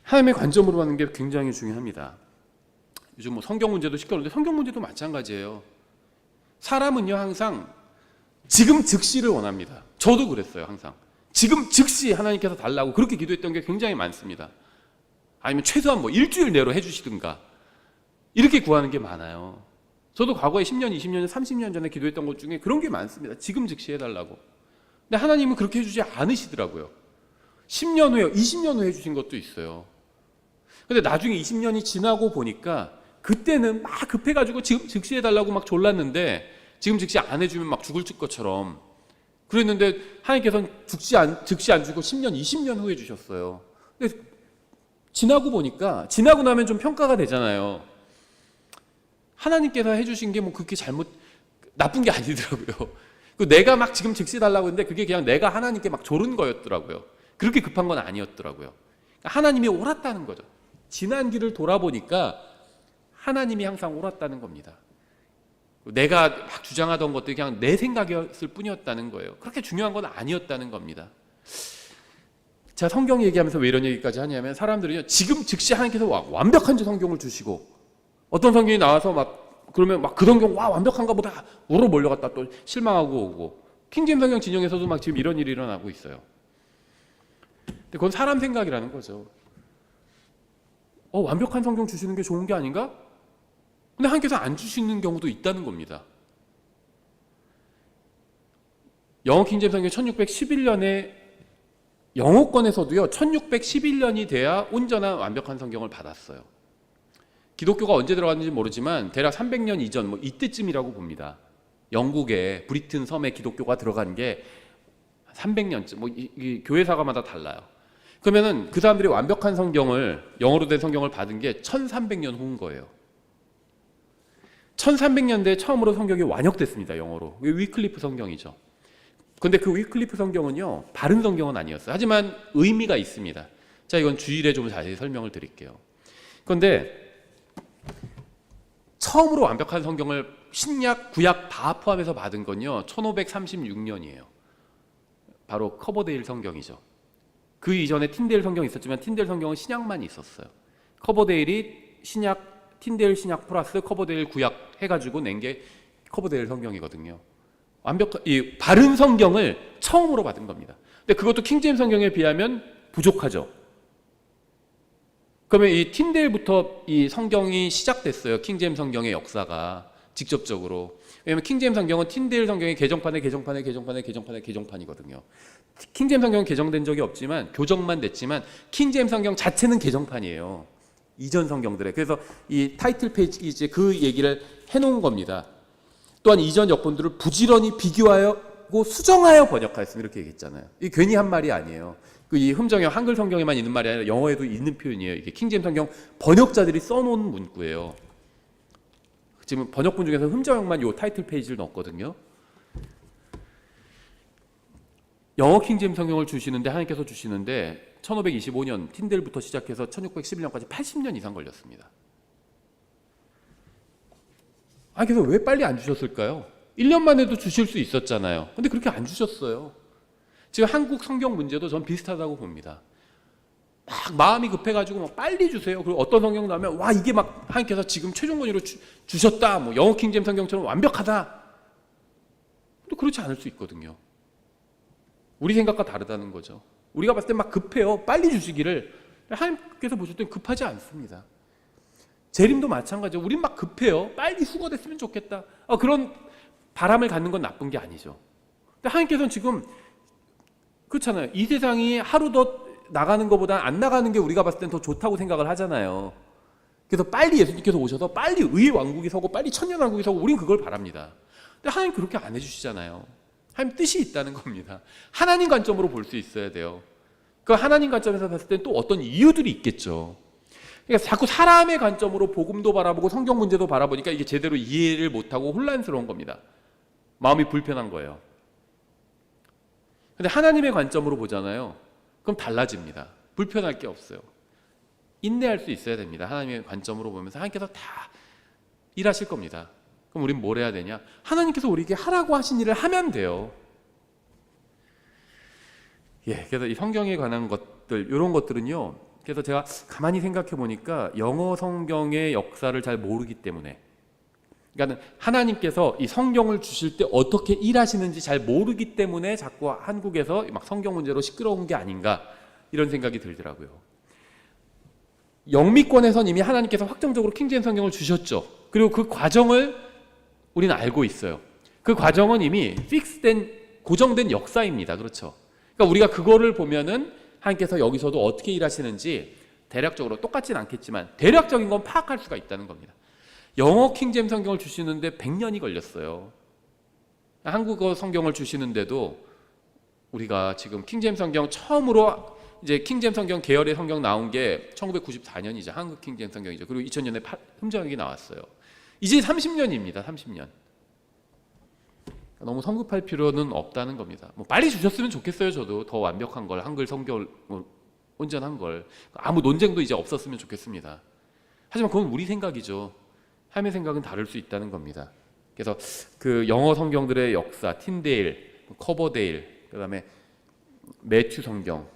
하나님의 관점으로 하는 게 굉장히 중요합니다. 요즘 뭐 성경 문제도 시끄러운데 성경 문제도 마찬가지예요. 사람은요 항상 지금 즉시를 원합니다. 저도 그랬어요. 항상 지금 즉시 하나님께서 달라고 그렇게 기도했던 게 굉장히 많습니다. 아니면 최소한 뭐 일주일 내로 해주시든가 이렇게 구하는 게 많아요. 저도 과거에 10년, 20년, 30년 전에 기도했던 것 중에 그런 게 많습니다. 지금 즉시 해달라고. 근데 하나님은 그렇게 해주지 않으시더라고요. 10년 후에 20년 후에 해주신 것도 있어요. 근데 나중에 20년이 지나고 보니까 그때는 막 급해가지고 지금 즉시 해달라고 막 졸랐는데 지금 즉시 안 해주면 막 죽을 것처럼 그랬는데 하나님께서는 즉시 안 주고 10년, 20년 후에 주셨어요. 근데 지나고 보니까 지나고 나면 좀 평가가 되잖아요. 하나님께서 해주신 게 뭐 그렇게 나쁜 게 아니더라고요. 내가 막 지금 즉시 달라고 했는데 그게 그냥 내가 하나님께 막 조른 거였더라고요. 그렇게 급한 건 아니었더라고요. 하나님이 옳았다는 거죠. 지난 길을 돌아보니까 하나님이 항상 옳았다는 겁니다. 내가 막 주장하던 것들이 그냥 내 생각이었을 뿐이었다는 거예요. 그렇게 중요한 건 아니었다는 겁니다. 제가 성경 얘기하면서 왜 이런 얘기까지 하냐면 사람들은요 지금 즉시 하나님께서 완벽한 성경을 주시고 어떤 성경이 나와서 그러면 그 성경 완벽한가 보다 우러 몰려갔다 또 실망하고 오고 킹제임스 성경 진영에서도 막 지금 이런 일이 일어나고 있어요. 근데 그건 사람 생각이라는 거죠. 완벽한 성경 주시는 게 좋은 게 아닌가? 근데 하나님께서 안 주시는 경우도 있다는 겁니다. 영어 킹제임스 성경 1611년에 영어권에서도요 1611년이 돼야 온전한 완벽한 성경을 받았어요. 기독교가 언제 들어갔는지 모르지만 대략 300년 이전 이때쯤이라고 봅니다. 영국에 브리튼 섬에 기독교가 들어간 게 300년쯤 이 교회사마다 달라요. 그러면은 그 사람들이 완벽한 성경을 영어로 된 성경을 받은 게 1300년 후인 거예요. 1300년대에 처음으로 성경이 완역됐습니다. 영어로. 위클리프 성경이죠. 근데 그 위클리프 성경은요 바른 성경은 아니었어요. 하지만 의미가 있습니다. 자, 이건 주일에 좀 자세히 설명을 드릴게요. 그런데 처음으로 완벽한 성경을 신약, 구약 다 포함해서 받은 건요 1536년이에요. 바로 커버데일 성경이죠. 그 이전에 틴데일 성경이 있었지만 틴데일 성경은 신약만 있었어요. 커버데일이 신약, 틴데일 신약 플러스 커버데일 구약 해가지고 낸 게 커버데일 성경이거든요. 이 바른 성경을 처음으로 받은 겁니다. 근데 그것도 킹제임스 성경에 비하면 부족하죠. 그러면 이 틴데일부터 이 성경이 시작됐어요. 킹제임스 성경의 역사가 직접적으로. 왜냐하면 킹제임스 성경은 틴데일 성경의 개정판이거든요. 킹제임스 성경은 개정된 적이 없지만 교정만 됐지만 킹제임스 성경 자체는 개정판이에요. 이전 성경들에. 그래서 이 타이틀 페이지에 그 얘기를 해놓은 겁니다. 또한 이전 역본들을 부지런히 비교하고 수정하여 번역하였으면 이렇게 얘기했잖아요. 이게 괜히 한 말이 아니에요. 이 흠정형 한글 성경에만 있는 말이 아니라 영어에도 있는 표현이에요. 이게 킹제임스 성경 번역자들이 써놓은 문구예요. 지금 번역본 중에서 흠정형만 이 타이틀 페이지를 넣었거든요. 영어 킹제임스 성경을 주시는데 하나님께서 주시는데 1525년 틴델부터 시작해서 1611년까지 80년 이상 걸렸습니다. 그래서 왜 빨리 안 주셨을까요? 1년 만에도 주실 수 있었잖아요. 근데 그렇게 안 주셨어요. 지금 한국 성경 문제도 전 비슷하다고 봅니다. 막 마음이 급해가지고 막 빨리 주세요. 그리고 어떤 성경 나오면 이게 막 하나님께서 지금 최종 권위로 주셨다. 뭐 영어 킹제임스 성경처럼 완벽하다. 또 그렇지 않을 수 있거든요. 우리 생각과 다르다는 거죠. 우리가 봤을 때 막 급해요. 빨리 주시기를. 하나님께서 보실 때 급하지 않습니다. 재림도 마찬가지죠. 우린 막 급해요. 빨리 수거됐으면 좋겠다. 그런 바람을 갖는 건 나쁜 게 아니죠. 근데 하나님께서는 지금 그렇잖아요. 이 세상이 하루 더 나가는 것보다 안 나가는 게 우리가 봤을 땐 더 좋다고 생각을 하잖아요. 그래서 빨리 예수님께서 오셔서 빨리 의의 왕국이 서고 빨리 천년 왕국이 서고 우린 그걸 바랍니다. 근데 하나님 그렇게 안 해주시잖아요. 하나님 뜻이 있다는 겁니다. 하나님 관점으로 볼 수 있어야 돼요. 그 하나님 관점에서 봤을 땐 또 어떤 이유들이 있겠죠. 그러니까 자꾸 사람의 관점으로 복음도 바라보고 성경 문제도 바라보니까 이게 제대로 이해를 못하고 혼란스러운 겁니다. 마음이 불편한 거예요. 근데 하나님의 관점으로 보잖아요. 그럼 달라집니다. 불편할 게 없어요. 인내할 수 있어야 됩니다. 하나님의 관점으로 보면서 하나님께서 다 일하실 겁니다. 그럼 우린 뭘 해야 되냐? 하나님께서 우리에게 하라고 하신 일을 하면 돼요. 그래서 이 성경에 관한 것들, 이런 것들은요. 그래서 제가 가만히 생각해 보니까 영어 성경의 역사를 잘 모르기 때문에, 그러니까 하나님께서 이 성경을 주실 때 어떻게 일하시는지 잘 모르기 때문에 자꾸 한국에서 막 성경 문제로 시끄러운 게 아닌가 이런 생각이 들더라고요. 영미권에선 이미 하나님께서 확정적으로 킹제임스 성경을 주셨죠. 그리고 그 과정을 우리는 알고 있어요. 그 과정은 이미 고정된 역사입니다. 그렇죠? 그러니까 우리가 그거를 보면은 하나님께서 여기서도 어떻게 일하시는지 대략적으로 똑같진 않겠지만 대략적인 건 파악할 수가 있다는 겁니다. 영어 킹제임스 성경을 주시는데 100년이 걸렸어요. 한국어 성경을 주시는데도 우리가 지금 킹제임스 성경 처음으로 이제 킹제임스 성경 계열의 성경 나온 게 1994년이죠. 한국 킹제임스 성경이죠. 그리고 2000년에 흠정역이 나왔어요. 이제 30년입니다. 30년. 너무 성급할 필요는 없다는 겁니다. 빨리 주셨으면 좋겠어요. 저도 더 완벽한 걸, 한글 성경을 온전한 걸, 아무 논쟁도 이제 없었으면 좋겠습니다. 하지만 그건 우리 생각이죠. 하나님의 생각은 다를 수 있다는 겁니다. 그래서 그 영어 성경들의 역사, 틴데일, 커버데일, 그다음에 매튜 성경,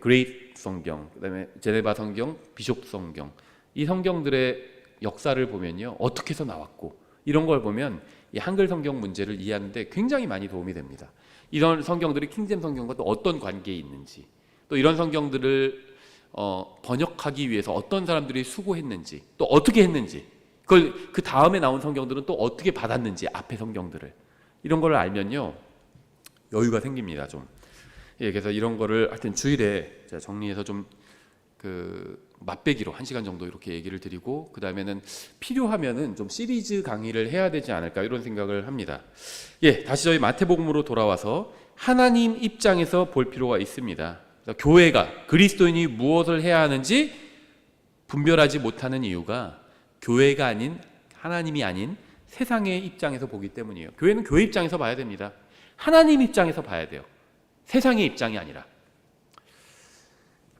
그레이트 성경, 그다음에 제네바 성경, 비숍 성경, 이 성경들의 역사를 보면요, 어떻게 해서 나왔고 이런 걸 보면 이 한글 성경 문제를 이해하는데 굉장히 많이 도움이 됩니다. 이런 성경들이 킹제임스 성경과 또 어떤 관계에 있는지, 또 이런 성경들을 번역하기 위해서 어떤 사람들이 수고했는지, 또 어떻게 했는지, 그걸 그 다음에 나온 성경들은 또 어떻게 받았는지, 앞에 성경들을 이런 걸 알면요 여유가 생깁니다. 좀 그래서 이런 거를 하여튼 주일에 제가 정리해서 좀 맛배기로 1시간 정도 이렇게 얘기를 드리고, 그 다음에는 필요하면은 좀 시리즈 강의를 해야 되지 않을까 이런 생각을 합니다. 다시 저희 마태복음으로 돌아와서 하나님 입장에서 볼 필요가 있습니다. 교회가, 그리스도인이 무엇을 해야 하는지 분별하지 못하는 이유가 교회가 아닌, 하나님이 아닌 세상의 입장에서 보기 때문이에요. 교회는 교회 입장에서 봐야 됩니다. 하나님 입장에서 봐야 돼요. 세상의 입장이 아니라.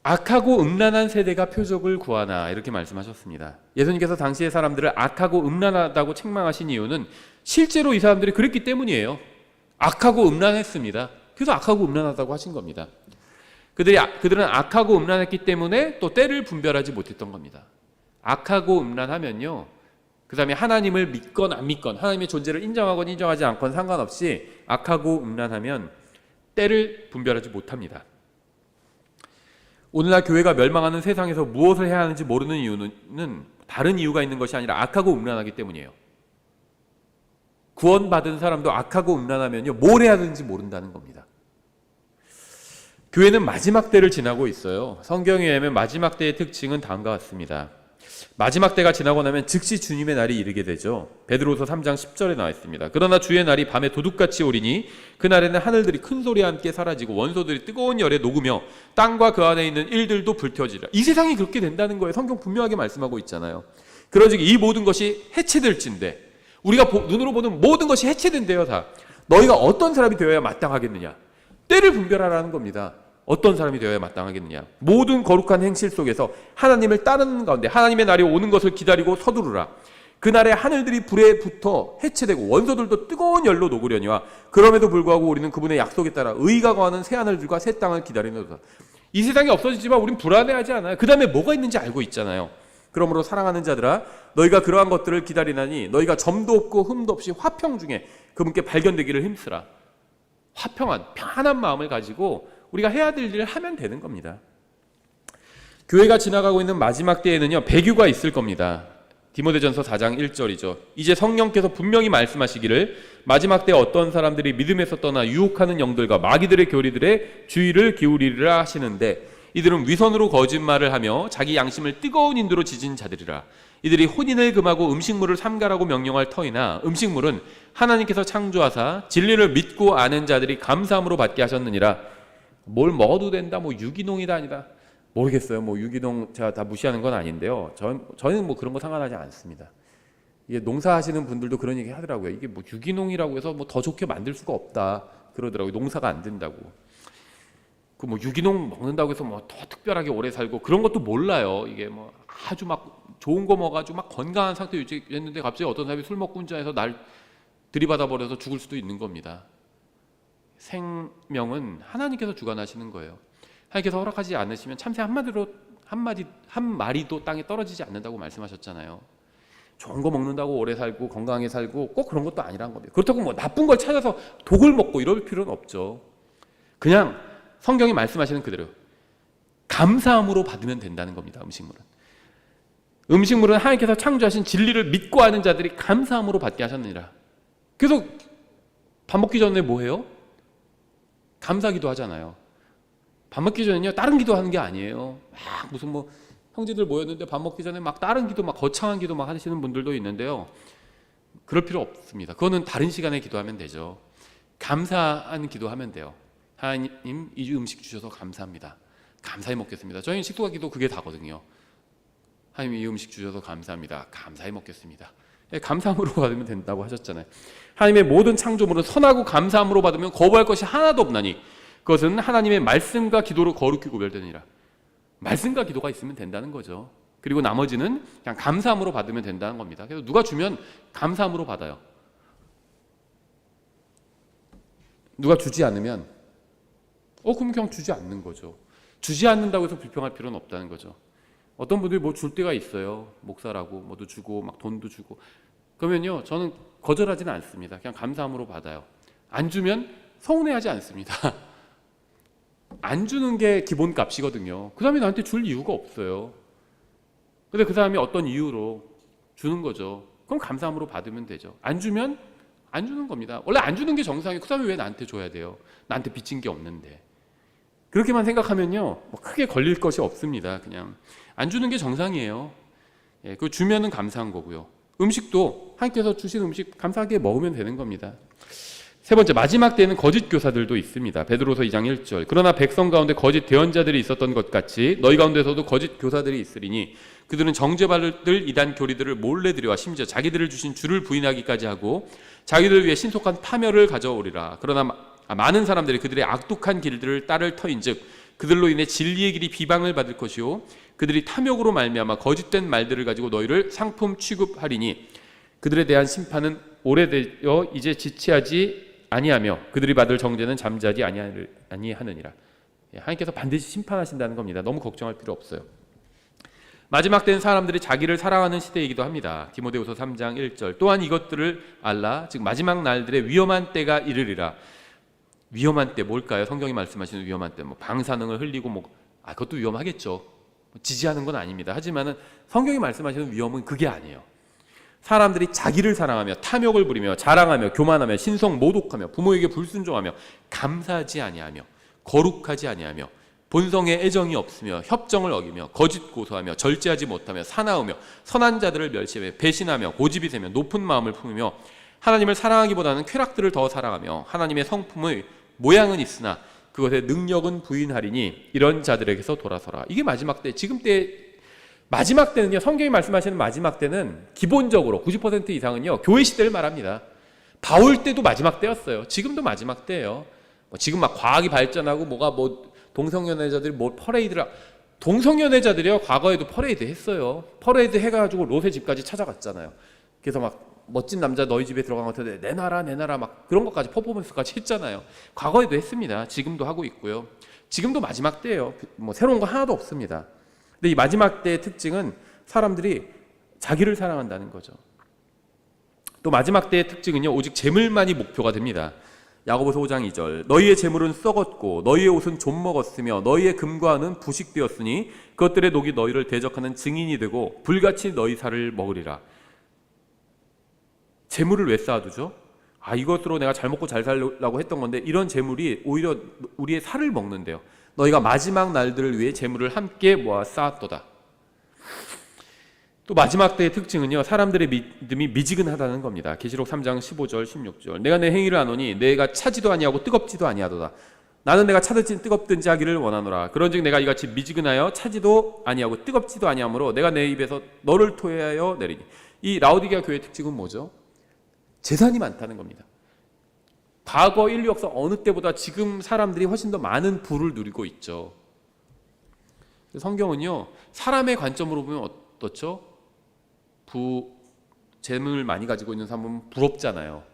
악하고 음란한 세대가 표적을 구하나 이렇게 말씀하셨습니다. 예수님께서 당시의 사람들을 악하고 음란하다고 책망하신 이유는 실제로 이 사람들이 그랬기 때문이에요. 악하고 음란했습니다. 그래서 악하고 음란하다고 하신 겁니다. 그들은 악하고 음란했기 때문에 또 때를 분별하지 못했던 겁니다. 악하고 음란하면요, 그 다음에 하나님을 믿건 안 믿건, 하나님의 존재를 인정하건 인정하지 않건 상관없이 악하고 음란하면 때를 분별하지 못합니다. 오늘날 교회가 멸망하는 세상에서 무엇을 해야 하는지 모르는 이유는 다른 이유가 있는 것이 아니라 악하고 음란하기 때문이에요. 구원받은 사람도 악하고 음란하면요, 뭘 해야 하는지 모른다는 겁니다. 교회는 마지막 때를 지나고 있어요. 성경에 의하면 마지막 때의 특징은 다음과 같습니다. 마지막 때가 지나고 나면 즉시 주님의 날이 이르게 되죠. 베드로서 3장 10절에 나와 있습니다. 그러나 주의 날이 밤에 도둑같이 오리니 그날에는 하늘들이 큰 소리와 함께 사라지고 원소들이 뜨거운 열에 녹으며 땅과 그 안에 있는 일들도 불태워지리라. 이 세상이 그렇게 된다는 거예요. 성경 분명하게 말씀하고 있잖아요. 그러즉 이 모든 것이 해체될진데, 우리가 눈으로 보는 모든 것이 해체된대요. 다. 너희가 어떤 사람이 되어야 마땅하겠느냐? 때를 분별하라는 겁니다. 어떤 사람이 되어야 마땅하겠느냐? 모든 거룩한 행실 속에서 하나님을 따르는 가운데 하나님의 날이 오는 것을 기다리고 서두르라. 그날에 하늘들이 불에 붙어 해체되고 원소들도 뜨거운 열로 녹으려니와 그럼에도 불구하고 우리는 그분의 약속에 따라 의가 거하는 새 하늘들과 새 땅을 기다리노라. 이 세상이 없어지지만 우린 불안해하지 않아요. 그 다음에 뭐가 있는지 알고 있잖아요. 그러므로 사랑하는 자들아, 너희가 그러한 것들을 기다리나니 너희가 점도 없고 흠도 없이 화평 중에 그분께 발견되기를 힘쓰라. 화평한, 편안한 마음을 가지고 우리가 해야 될 일을 하면 되는 겁니다. 교회가 지나가고 있는 마지막 때에는요, 배교가 있을 겁니다. 디모데전서 4장 1절이죠. 이제 성령께서 분명히 말씀하시기를 마지막 때 어떤 사람들이 믿음에서 떠나 유혹하는 영들과 마귀들의 교리들에 주의를 기울이리라 하시는데 이들은 위선으로 거짓말을 하며 자기 양심을 뜨거운 인도로 지진 자들이라. 이들이 혼인을 금하고 음식물을 삼가라고 명령할 터이나 음식물은 하나님께서 창조하사 진리를 믿고 아는 자들이 감사함으로 받게 하셨느니라. 뭘 먹어도 된다, 뭐 유기농이다 아니다 모르겠어요. 뭐 유기농 제가 다 무시하는 건 아닌데요. 저는 뭐 그런 거 상관하지 않습니다. 이게 농사하시는 분들도 그런 얘기 하더라고요. 이게 뭐 유기농이라고 해서 뭐 더 좋게 만들 수가 없다 그러더라고요. 농사가 안 된다고. 그 뭐 유기농 먹는다고 해서 뭐 더 특별하게 오래 살고 그런 것도 몰라요. 이게 뭐 아주 막 좋은 거 먹어가지고 막 건강한 상태 유지했는데 갑자기 어떤 사람이 술 먹고 운전해서 날 들이받아 버려서 죽을 수도 있는 겁니다. 생명은 하나님께서 주관하시는 거예요. 하나님께서 허락하지 않으시면 참새 한 마리도 땅에 떨어지지 않는다고 말씀하셨잖아요. 좋은 거 먹는다고 오래 살고 건강하게 살고 꼭 그런 것도 아니란 겁니다. 그렇다고 뭐 나쁜 걸 찾아서 독을 먹고 이럴 필요는 없죠. 그냥 성경이 말씀하시는 그대로 감사함으로 받으면 된다는 겁니다. 음식물은 하나님께서 창조하신 진리를 믿고 아는 자들이 감사함으로 받게 하셨느니라. 그래서 밥 먹기 전에 뭐 해요? 감사기도 하잖아요. 밥 먹기 전에는요 다른 기도하는 게 아니에요. 막 무슨 뭐 형제들 모였는데 밥 먹기 전에 막 다른 기도 막 거창한 기도 막 하시는 분들도 있는데요. 그럴 필요 없습니다. 그거는 다른 시간에 기도하면 되죠. 감사한 기도하면 돼요. 하나님 이 음식 주셔서 감사합니다. 감사히 먹겠습니다. 저희는 식도가 기도 그게 다거든요. 하나님 이 음식 주셔서 감사합니다. 감사히 먹겠습니다. 감사함으로 받으면 된다고 하셨잖아요. 하나님의 모든 창조물은 선하고 감사함으로 받으면 거부할 것이 하나도 없나니 그것은 하나님의 말씀과 기도로 거룩히 구별되니라. 말씀과 기도가 있으면 된다는 거죠. 그리고 나머지는 그냥 감사함으로 받으면 된다는 겁니다. 그래서 누가 주면 감사함으로 받아요. 누가 주지 않으면 그럼 그냥 주지 않는 거죠. 주지 않는다고 해서 불평할 필요는 없다는 거죠. 어떤 분들이 뭐 줄 때가 있어요. 목사라고 뭐도 주고 막 돈도 주고 그러면요 저는 거절하지는 않습니다. 그냥 감사함으로 받아요. 안 주면 서운해하지 않습니다. 안 주는 게 기본값이거든요. 그 사람이 나한테 줄 이유가 없어요. 근데 그 사람이 어떤 이유로 주는 거죠. 그럼 감사함으로 받으면 되죠. 안 주면 안 주는 겁니다. 원래 안 주는 게 정상이에요. 그 사람이 왜 나한테 줘야 돼요? 나한테 빚진 게 없는데. 그렇게만 생각하면요 뭐 크게 걸릴 것이 없습니다. 그냥 안 주는 게 정상이에요. 그거 주면은 감사한 거고요. 음식도 하나님께서 주신 음식 감사하게 먹으면 되는 겁니다. 세 번째, 마지막 때에는 거짓 교사들도 있습니다. 베드로서 2장 1절. 그러나 백성 가운데 거짓 대언자들이 있었던 것 같이 너희 가운데서도 거짓 교사들이 있으리니 그들은 정죄받을 이단 교리들을 몰래 들여와 심지어 자기들을 주신 주를 부인하기까지 하고 자기들을 위해 신속한 파멸을 가져오리라. 그러나 많은 사람들이 그들의 악독한 길들을 따를 터인즉 그들로 인해 진리의 길이 비방을 받을 것이요 그들이 탐욕으로 말미암아 거짓된 말들을 가지고 너희를 상품 취급하리니 그들에 대한 심판은 오래되어 이제 지체하지 아니하며 그들이 받을 정죄는 잠자지 아니하느니라. 하나님께서 반드시 심판하신다는 겁니다. 너무 걱정할 필요 없어요. 마지막 때는 사람들이 자기를 사랑하는 시대이기도 합니다. 디모데후서 3장 1절. 또한 이것들을 알라. 즉 마지막 날들의 위험한 때가 이르리라. 위험한 때 뭘까요? 성경이 말씀하시는 위험한 때 뭐 방사능을 흘리고 그것도 위험하겠죠. 지지하는 건 아닙니다. 하지만은 성경이 말씀하시는 위험은 그게 아니에요. 사람들이 자기를 사랑하며 탐욕을 부리며 자랑하며 교만하며 신성 모독하며 부모에게 불순종하며 감사하지 아니하며 거룩하지 아니하며 본성에 애정이 없으며 협정을 어기며 거짓 고소하며 절제하지 못하며 사나우며 선한 자들을 멸시하며 배신하며 고집이 세며 높은 마음을 품으며 하나님을 사랑하기보다는 쾌락들을 더 사랑하며 하나님의 성품의 모양은 있으나 그것의 능력은 부인하리니 이런 자들에게서 돌아서라. 이게 마지막 때. 지금 때 마지막 때는요, 성경이 말씀하시는 마지막 때는 기본적으로 90% 이상은요 교회 시대를 말합니다. 바울 때도 마지막 때였어요. 지금도 마지막 때예요. 지금 막 과학이 발전하고 동성연애자들이 퍼레이드를 동성연애자들이요 과거에도 퍼레이드 했어요. 퍼레이드 해가지고 롯의 집까지 찾아갔잖아요. 그래서 막 멋진 남자 너희 집에 들어간 것 같은데 내놔라 막 그런 것까지 퍼포먼스까지 했잖아요. 과거에도 했습니다. 지금도 하고 있고요. 지금도 마지막 때예요. 새로운 거 하나도 없습니다. 근데 이 마지막 때의 특징은 사람들이 자기를 사랑한다는 거죠. 또 마지막 때의 특징은요 오직 재물만이 목표가 됩니다. 야고보서 5장 2절 너희의 재물은 썩었고 너희의 옷은 좀 먹었으며 너희의 금과 은은 부식되었으니 그것들의 녹이 너희를 대적하는 증인이 되고 불같이 너희 살을 먹으리라. 재물을 왜 쌓아두죠? 이것으로 내가 잘 먹고 잘 살려고 했던 건데 이런 재물이 오히려 우리의 살을 먹는데요. 너희가 마지막 날들을 위해 재물을 함께 모아 쌓았도다. 또 마지막 때의 특징은요, 사람들의 믿음이 미지근하다는 겁니다. 계시록 3장 15절 16절 내가 내 행위를 아노니 내가 차지도 아니하고 뜨겁지도 아니하도다. 나는 내가 차든지 뜨겁든지 하기를 원하노라. 그런즉 내가 이같이 미지근하여 차지도 아니하고 뜨겁지도 아니하므로 내가 내 입에서 너를 토해하여 내리니. 이 라오디게아 교회의 특징은 뭐죠? 재산이 많다는 겁니다. 과거 인류 역사 어느 때보다 지금 사람들이 훨씬 더 많은 부를 누리고 있죠. 성경은요, 사람의 관점으로 보면 어떻죠? 재물을 많이 가지고 있는 사람은 부럽잖아요.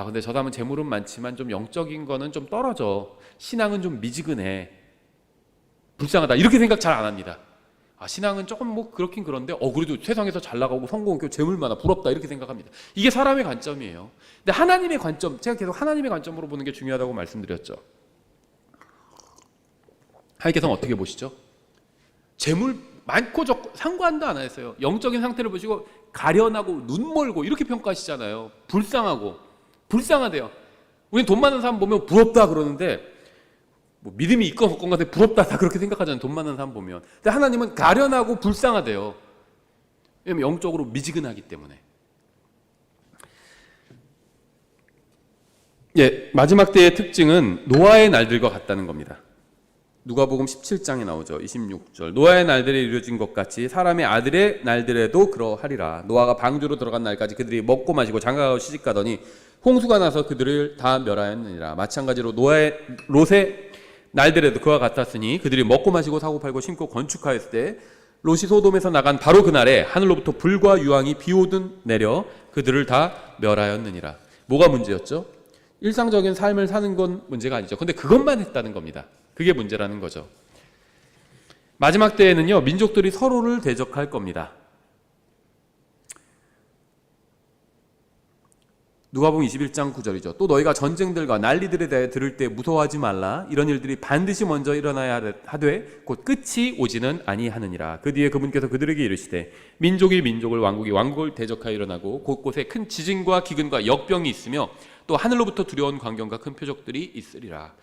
근데 저 사람은 재물은 많지만 좀 영적인 거는 좀 떨어져. 신앙은 좀 미지근해. 불쌍하다. 이렇게 생각 잘 안 합니다. 신앙은 조금 뭐 그렇긴 그런데 그래도 세상에서 잘 나가고 성공하고 재물 많아. 부럽다. 이렇게 생각합니다. 이게 사람의 관점이에요. 근데 하나님의 관점, 제가 계속 하나님의 관점으로 보는 게 중요하다고 말씀드렸죠. 하나님께서는 어떻게 보시죠? 재물 많고 적고 상관도 안 하세요. 영적인 상태를 보시고 가련하고 눈 멀고 이렇게 평가하시잖아요. 불쌍하대요. 우리는 돈 많은 사람 보면 부럽다 그러는데 뭐 믿음이 있건 없건 간에 부럽다 다 그렇게 생각하잖아요. 돈 많은 사람 보면. 근데 하나님은 가련하고 불쌍하대요. 왜냐하면 영적으로 미지근하기 때문에. 마지막 때의 특징은 노아의 날들과 같다는 겁니다. 누가복음 17장에 나오죠. 26절 노아의 날들에 이루어진 것 같이 사람의 아들의 날들에도 그러하리라. 노아가 방주로 들어간 날까지 그들이 먹고 마시고 장가가고 시집가더니 홍수가 나서 그들을 다 멸하였느니라. 마찬가지로 롯의 날들에도 그와 같았으니 그들이 먹고 마시고 사고 팔고 심고 건축하였을 때 롯이 소돔에서 나간 바로 그날에 하늘로부터 불과 유황이 비오듯 내려 그들을 다 멸하였느니라. 뭐가 문제였죠? 일상적인 삶을 사는 건 문제가 아니죠. 근데 그것만 했다는 겁니다. 그게 문제라는 거죠. 마지막 때에는요, 민족들이 서로를 대적할 겁니다. 누가복음 21장 9절이죠. 또 너희가 전쟁들과 난리들에 대해 들을 때 무서워하지 말라. 이런 일들이 반드시 먼저 일어나야 하되 곧 끝이 오지는 아니하느니라. 그 뒤에 그분께서 그들에게 이르시되 민족이 민족을 왕국이 왕국을 대적하여 일어나고 곳곳에 큰 지진과 기근과 역병이 있으며 또 하늘로부터 두려운 광경과 큰 표적들이 있으리라.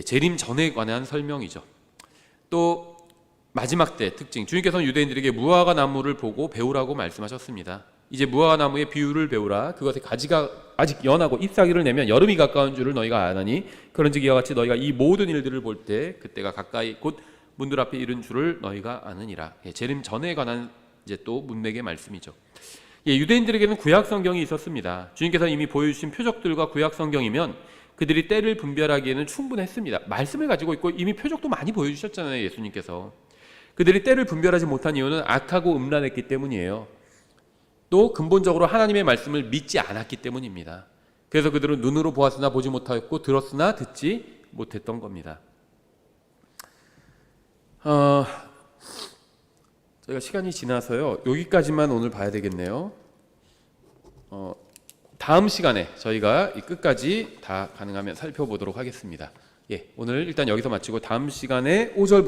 재림 전에 관한 설명이죠. 또 마지막 때 특징, 주님께서는 유대인들에게 무화과 나무를 보고 배우라고 말씀하셨습니다. 이제 무화과 나무의 비유를 배우라. 그것의 가지가 아직 연하고 잎사귀를 내면 여름이 가까운 줄을 너희가 아나니 그런즉 이와 같이 너희가 이 모든 일들을 볼 때 그때가 가까이 곧 문들 앞에 이른 줄을 너희가 아느니라. 재림 전에 관한 이제 또 문맥의 말씀이죠. 유대인들에게는 구약 성경이 있었습니다. 주님께서 이미 보여주신 표적들과 구약 성경이면 그들이 때를 분별하기에는 충분했습니다. 말씀을 가지고 있고 이미 표적도 많이 보여주셨잖아요. 예수님께서. 그들이 때를 분별하지 못한 이유는 악하고 음란했기 때문이에요. 또 근본적으로 하나님의 말씀을 믿지 않았기 때문입니다. 그래서 그들은 눈으로 보았으나 보지 못하였고 들었으나 듣지 못했던 겁니다. 저희가 시간이 지나서요, 여기까지만 오늘 봐야 되겠네요. 다음 시간에 저희가 이 끝까지 다 가능하면 살펴보도록 하겠습니다. 오늘 일단 여기서 마치고 다음 시간에 5절부터